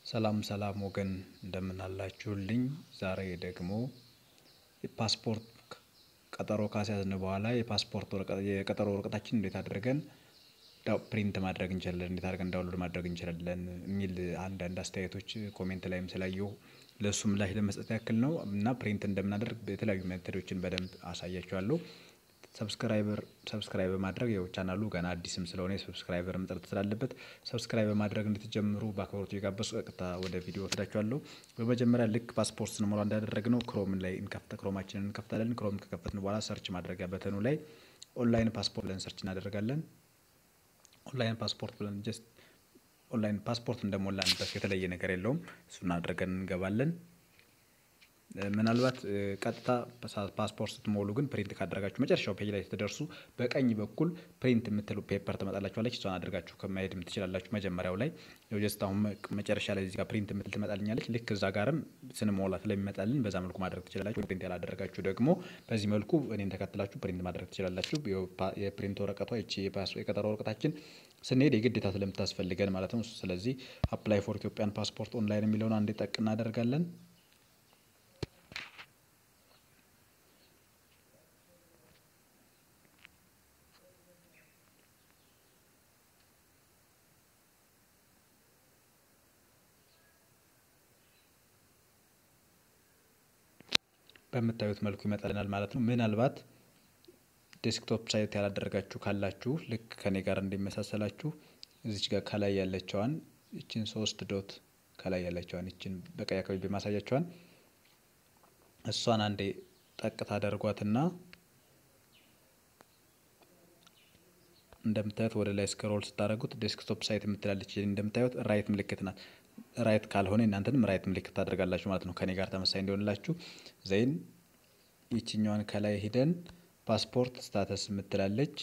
ሰላም ሰላም ወገን እንደምን አላችሁልኝ ዛሬ ደግሞ የፓስፖርት ቀጠሮ ካስያዝን በኋላ የፓስፖርት ወረቀት የቀጠሮ ወረቀታችን እንዴት አድርገን ፕሪንት ማድረግ እንችላለን እንዴት አድርገን ዳውንሎድ ማድረግ እንችላለን የሚል አንድ አስተያየቶች ኮሜንት ላይም ስላየሁ ለሱ ምላሽ ለመስጠት ያክል ነው እና ፕሪንት እንደምናደርግ የተለያዩ ሜተዶችን በደንብ አሳያችኋለሁ ሰብስክራይብ ማድረግ ያው ቻናሉ ገና አዲስም ስለሆነ ሰብስክራይበር መጥራት ስላለበት ሰብስክራይብ ማድረግ እንድትጀምሩ በአክብሮት እየጋበዝኩ ቀጥታ ወደ ቪዲዮ ወስዳችኋለሁ። በመጀመሪያ ልክ ፓስፖርት ስንሞላ እንዳደረግነው ክሮም ላይ ክሮማችንን እንከፍታለን። ክሮም ከከፈትን በኋላ ሰርች ማድረጊያ በተኑ ላይ ኦንላይን ፓስፖርት ብለን ሰርች እናደርጋለን። ኦንላይን ፓስፖርት ብለን ጀስት ኦንላይን ፓስፖርት እንደሞላንበት የተለየ ነገር የለውም። እሱን አድርገን እንገባለን። ምናልባት ቀጥታ ፓስፖርት ስትሞሉ ግን ፕሪንት ካደረጋችሁ መጨረሻው ፔጅ ላይ ስትደርሱ በቀኝ በኩል ፕሪንት የምትሉ ፔፐር ትመጣላችኋለች። እሷን አድርጋችሁ ከመሄድም ትችላላችሁ። መጀመሪያው ላይ ያው ጀስት አሁን መጨረሻ ላይ እዚህ ጋር ፕሪንት የምትል ትመጣልኛለች። ልክ እዛ ጋርም ስንሞላ ስለሚመጣልን በዛ መልኩ ማድረግ ትችላላችሁ። ፕሪንት ያላደረጋችሁ ደግሞ በዚህ መልኩ እኔን ተከትላችሁ ፕሪንት ማድረግ ትችላላችሁ። የፕሪንት ወረቀቷ እቺ የቀጠሮ ወረቀታችን ስንሄድ የግዴታ ስለምታስፈልገን ማለት ነው። ስለዚህ አፕላይ ፎር ኢትዮጵያን ፓስፖርት ኦንላይን የሚለውን አንዴ ጠቅ እናደርጋለን። በመታዩት መልኩ ይመጣልናል ማለት ነው። ምናልባት ዴስክቶፕ ሳይት ያላደረጋችሁ ካላችሁ ልክ ከኔ ጋር እንደሚመሳሰላችሁ እዚች ጋር ከላይ ያለችዋን እቺን 3 ዶት ከላይ ያለችዋን እቺን በቀይ አካባቢ በማሳያችኋን እሷን አንዴ ጠቅታ አደርጓትና እንደምታዩት ወደ ላይ ስክሮል ስታደርጉት ዴስክቶፕ ሳይት የምትላለች እንደምታዩት ራይት ምልክት ናት። ራይት ካልሆነ እናንተንም ራይት ምልክት ታደርጋላችሁ ማለት ነው። ከኔ ጋር ተመሳሳይ እንዲሆንላችሁ ዘይን ይቺኛዋን ከላይ ሄደን ፓስፖርት ስታተስ የምትላለች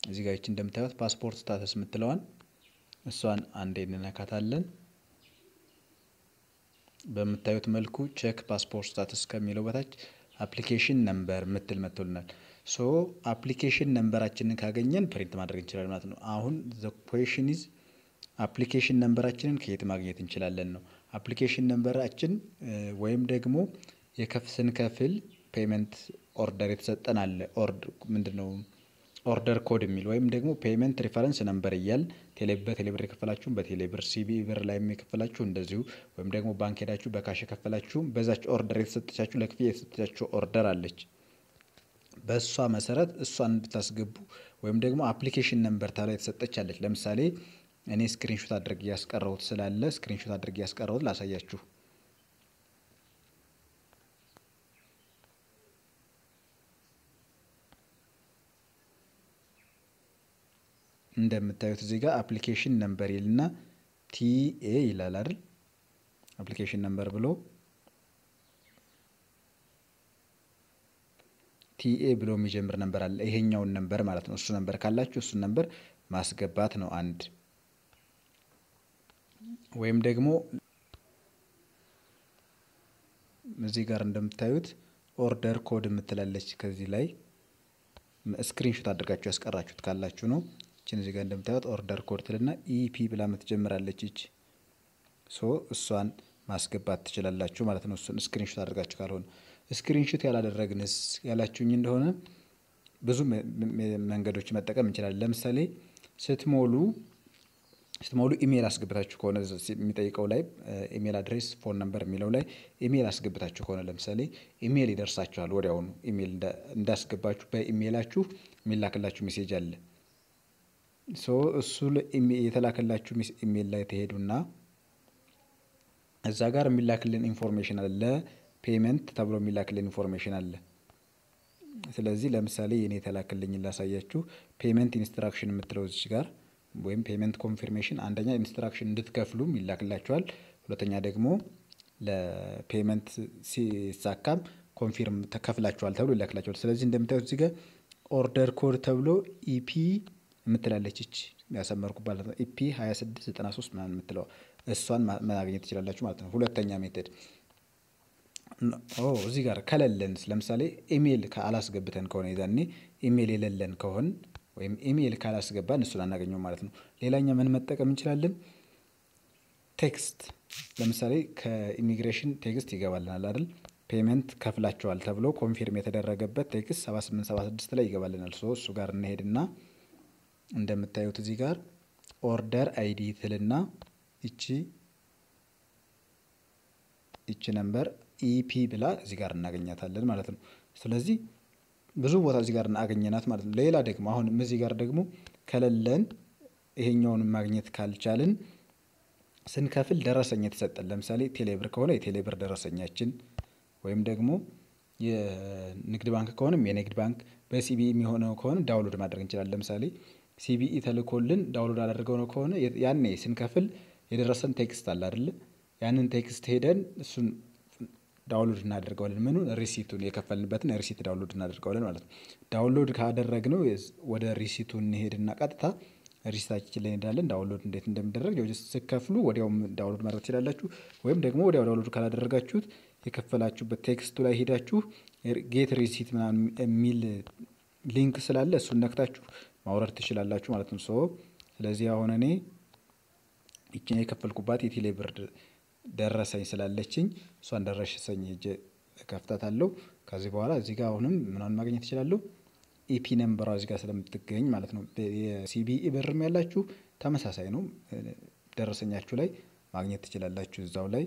እዚህ ጋር ይቺ እንደምታዩት ፓስፖርት ስታተስ የምትለዋን እሷን አንዴ እንነካታለን። በመታዩት መልኩ ቼክ ፓስፖርት ስታተስ ከሚለው በታች አፕሊኬሽን ነምበር ምትል መጥቶልናል። ሶ አፕሊኬሽን ነምበራችንን ካገኘን ፕሪንት ማድረግ እንችላለን ማለት ነው። አሁን the question is አፕሊኬሽን ነምበራችንን ከየት ማግኘት እንችላለን ነው። አፕሊኬሽን ነምበራችን ወይም ደግሞ ስንከፍል ፔመንት ኦርደር የተሰጠን አለ ምንድነው ኦርደር ኮድ የሚል ወይም ደግሞ ፔመንት ሪፈረንስ ነምበር እያል ቴሌብር የከፈላችሁ በቴሌብር ሲቢ ብር ላይ የከፈላችሁ እንደዚሁ ወይም ደግሞ ባንክ ሄዳችሁ በካሽ የከፈላችሁ በዛች ኦርደር የተሰጠቻችሁ ለክፍያ የተሰጠቻችሁ ኦርደር አለች። በሷ መሰረት እሷን እንድታስገቡ ወይም ደግሞ አፕሊኬሽን ነምበር ታላ የተሰጠቻለች። ለምሳሌ እኔ ስክሪንሾት አድርጌ ያስቀረውት ስላለ ስክሪንሾት አድርጌ ያስቀረውት ላሳያችሁ። እንደምታዩት እዚህ ጋር አፕሊኬሽን ነምበር ይልና ቲኤ ይላል አይደል? አፕሊኬሽን ነምበር ብሎ ቲኤ ብሎ የሚጀምር ነምበር አለ። ይሄኛውን ነምበር ማለት ነው። እሱ ነምበር ካላችሁ እሱ ነምበር ማስገባት ነው አንድ። ወይም ደግሞ እዚህ ጋር እንደምታዩት ኦርደር ኮድ የምትላለች ከዚህ ላይ ስክሪንሾት አድርጋችሁ ያስቀራችሁት ካላችሁ ነው። እቺን እዚህ ጋር እንደምታዩት ኦርደር ኮድ ትልና ኢፒ ብላ የምትጀምራለች እቺ እሷን ማስገባት ትችላላችሁ ማለት ነው። እሱን ስክሪንሾት አድርጋችሁ ካልሆነ ስክሪንሾት ያላደረግንስ ያላችሁኝ እንደሆነ ብዙ መንገዶች መጠቀም እንችላለን። ለምሳሌ ስትሞሉ ኢሜል አስገብታችሁ ከሆነ የሚጠይቀው ላይ ኢሜል አድሬስ ፎን ነምበር የሚለው ላይ ኢሜል አስገብታችሁ ከሆነ ለምሳሌ ኢሜል ይደርሳችኋል ወዲያውኑ ኢሜል እንዳስገባችሁ በኢሜላችሁ የሚላክላችሁ ሜሴጅ አለ። እሱ የተላከላችሁ ኢሜል ላይ ተሄዱና እዛ ጋር የሚላክልን ኢንፎርሜሽን አለ ፔመንት ተብሎ የሚላክልን ኢንፎርሜሽን አለ። ስለዚህ ለምሳሌ የኔ የተላከልኝ ላሳያችሁ ፔመንት ኢንስትራክሽን የምትለው እዚህ ጋር ወይም ፔመንት ኮንፊርሜሽን አንደኛ ኢንስትራክሽን እንድትከፍሉም ይላክላችኋል። ሁለተኛ ደግሞ ለፔመንት ሲሳካም ኮንፊርም ተከፍላችኋል ተብሎ ይላክላችኋል። ስለዚህ እንደምታዩት እዚህ ጋር ኦርደር ኮድ ተብሎ ኢፒ የምትላለች እቺ ያሰመርኩባት ነው ኢፒ 2693 ምናምን የምትለው እሷን ማግኘት ትችላላችሁ ማለት ነው። ሁለተኛ ሜተድ እዚህ ጋር ከለለን ለምሳሌ ኢሜል ካላስገብተን ከሆነ ይዛኔ ኢሜል የሌለን ከሆነ ወይም ኢሜል ካላስገባን እሱን አናገኘው ማለት ነው። ሌላኛ ምን መጠቀም እንችላለን? ቴክስት ለምሳሌ ከኢሚግሬሽን ቴክስት ይገባልናል አይደል? ፔመንት ከፍላቸዋል ተብሎ ኮንፊርም የተደረገበት ቴክስት 7876 ላይ ይገባልናል። እሱ ጋር እንሄድና እንደምታዩት እዚህ ጋር ኦርደር አይዲ ትልና እቺ ነምበር ኢፒ ብላ እዚህ ጋር እናገኛታለን ማለት ነው። ስለዚህ ብዙ ቦታ እዚህ ጋር እናገኘናት ማለት ነው። ሌላ ደግሞ አሁን እዚህ ጋር ደግሞ ከሌለን ይሄኛውን ማግኘት ካልቻልን ስንከፍል ደረሰኝ የተሰጠን ለምሳሌ ቴሌብር ከሆነ የቴሌብር ደረሰኛችን ወይም ደግሞ የንግድ ባንክ ከሆነም የንግድ ባንክ በሲቢኢ የሚሆነው ከሆነ ዳውንሎድ ማድረግ እንችላለን። ለምሳሌ ሲቢኢ ተልኮልን ዳውንሎድ አድርገው ነው ከሆነ ያኔ ስንከፍል የደረሰን ቴክስት አለ አይደል? ያንን ቴክስት ሄደን እሱን ዳውንሎድ እናደርገዋለን። ምኑን ሪሲቱን የከፈልንበትን ሪሲት ዳውንሎድ እናደርገዋለን ማለት ነው። ዳውንሎድ ካደረግነው ወደ ሪሲቱ እንሄድና ቀጥታ ሪሲታችን ላይ እንሄዳለን። ዳውንሎድ እንዴት እንደሚደረግ ስትከፍሉ ወዲያው ዳውንሎድ ማድረግ ትችላላችሁ። ወይም ደግሞ ወዲያው ዳውንሎድ ካላደረጋችሁት የከፈላችሁበት ቴክስቱ ላይ ሄዳችሁ ጌት ሪሲት ምናምን የሚል ሊንክ ስላለ እሱን ነክታችሁ ማውረድ ትችላላችሁ ማለት ነው። ስለዚህ አሁን እኔ ይቺን የከፈልኩባት የቴሌብር ደረሰኝ ስላለችኝ እሷን ደረሰኝ ሄጄ እከፍታታለሁ። ከዚህ በኋላ እዚህ ጋር አሁንም ምናምን ማግኘት እችላለሁ። ኢፒ ነምበሯ እዚህ ጋር ስለምትገኝ ማለት ነው። የሲቢኢ ብርም ያላችሁ ተመሳሳይ ነው። ደረሰኛችሁ ላይ ማግኘት ትችላላችሁ እዛው ላይ።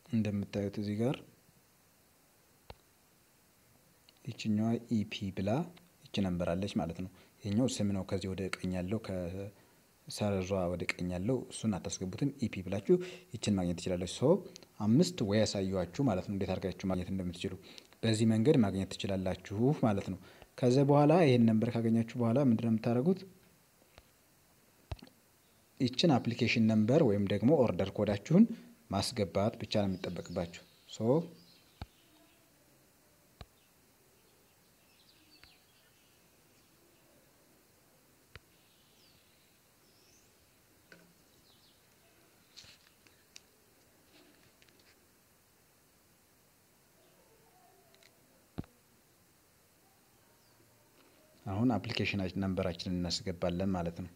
እንደምታዩት እዚህ ጋር ይችኛዋ ኢፒ ብላ ይች ነምበር አለች ማለት ነው። ይሄኛው ስም ነው። ከዚህ ወደ ቀኝ ያለው ከሰረዟ ወደ ቀኝ ያለው እሱን አታስገቡትም። ኢፒ ብላችሁ ይችን ማግኘት ትችላላችሁ። 5 ወይ ያሳዩአችሁ ማለት ነው እንዴት አድርጋችሁ ማግኘት እንደምትችሉ። በዚህ መንገድ ማግኘት ትችላላችሁ ማለት ነው። ከዛ በኋላ ይሄን ነምበር ካገኛችሁ በኋላ ምንድነው የምታደርጉት? ይችን አፕሊኬሽን ነምበር ወይም ደግሞ ኦርደር ኮዳችሁን ማስገባት ብቻ ነው የሚጠበቅባችሁ። አሁን አፕሊኬሽን ነምበራችንን እናስገባለን ማለት ነው።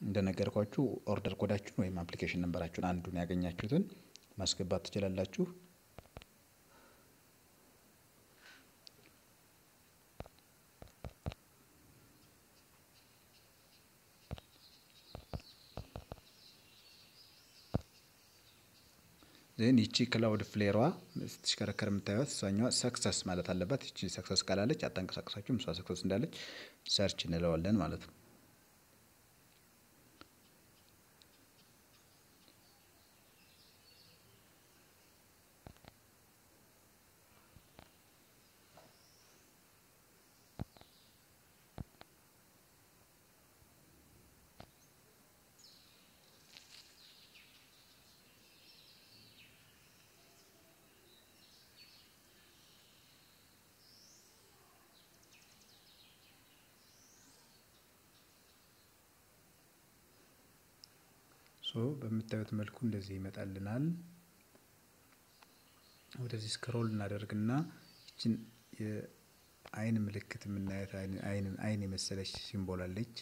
እንደነገርኳችሁ ኦርደር ኮዳችሁን ወይም አፕሊኬሽን ነምበራችሁን አንዱን ያገኛችሁትን ማስገባት ትችላላችሁ። ይቺ ክላውድ ፍሌሯ ስትሽከረከር የምታዩት እሷኛዋ ሰክሰስ ማለት አለባት። ይቺ ሰክሰስ ካላለች አታንቀሳቅሳችሁም። እሷ ሰክሰስ እንዳለች ሰርች እንለዋለን ማለት ነው። በምታዩት መልኩ እንደዚህ ይመጣልናል። ወደዚህ ስክሮል እናደርግና እቺን የአይን ምልክት የምናያት አይን የመሰለች ሲምቦል አለች።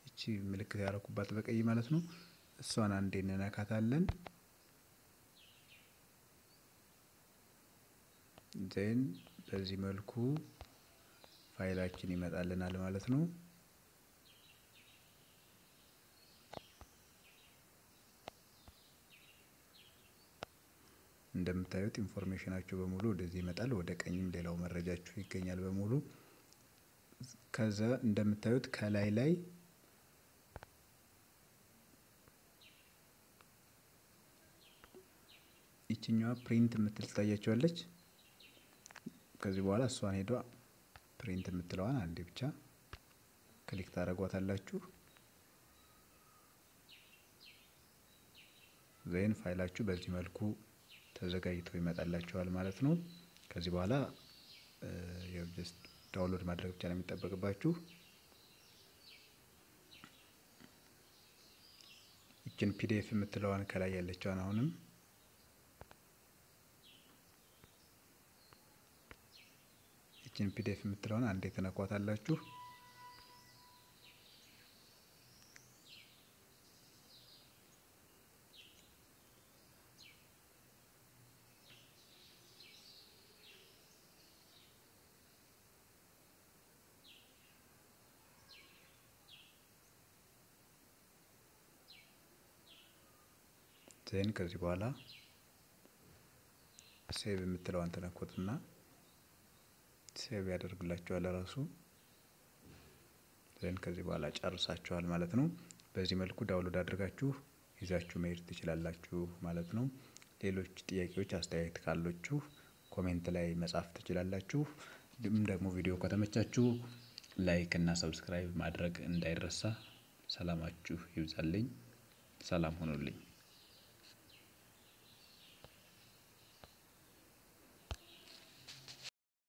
እቺ ምልክት ያረኩባት በቀይ ማለት ነው። እሷን አንዴ እንነካታለን። ዜን በዚህ መልኩ ፋይላችን ይመጣልናል ማለት ነው። እንደምታዩት ኢንፎርሜሽናችሁ በሙሉ ወደዚህ ይመጣል። ወደ ቀኝም ሌላው መረጃችሁ ይገኛል በሙሉ። ከዛ እንደምታዩት ከላይ ላይ ይችኛዋ ፕሪንት የምትል ታያችኋለች። ከዚህ በኋላ እሷን ሄዷ ፕሪንት የምትለዋን አንዴ ብቻ ክሊክ ታደርጓታላችሁ። ዜን ፋይላችሁ በዚህ መልኩ ተዘጋጅቶ ይመጣላችኋል ማለት ነው። ከዚህ በኋላ ጀስት ዳውንሎድ ማድረግ ብቻ ነው የሚጠበቅባችሁ። ይችን ፒዲኤፍ የምትለዋን ከላይ ያለችዋን አሁንም ይችን ፒዲኤፍ የምትለዋን አንዴ ተነኳታላችሁ። ዜን ከዚህ በኋላ ሴቭ የምትለዋን ተነኩትና ሴቭ ያደርግላችኋል ራሱ። ዜን ከዚህ በኋላ ጨርሳችኋል ማለት ነው። በዚህ መልኩ ዳውንሎድ አድርጋችሁ ይዛችሁ መሄድ ትችላላችሁ ማለት ነው። ሌሎች ጥያቄዎች አስተያየት ካላችሁ ኮሜንት ላይ መጻፍ ትችላላችሁ። ደግሞ ቪዲዮ ከተመቻችሁ ላይክ እና ሰብስክራይብ ማድረግ እንዳይረሳ። ሰላማችሁ ይብዛልኝ። ሰላም ሁኑልኝ።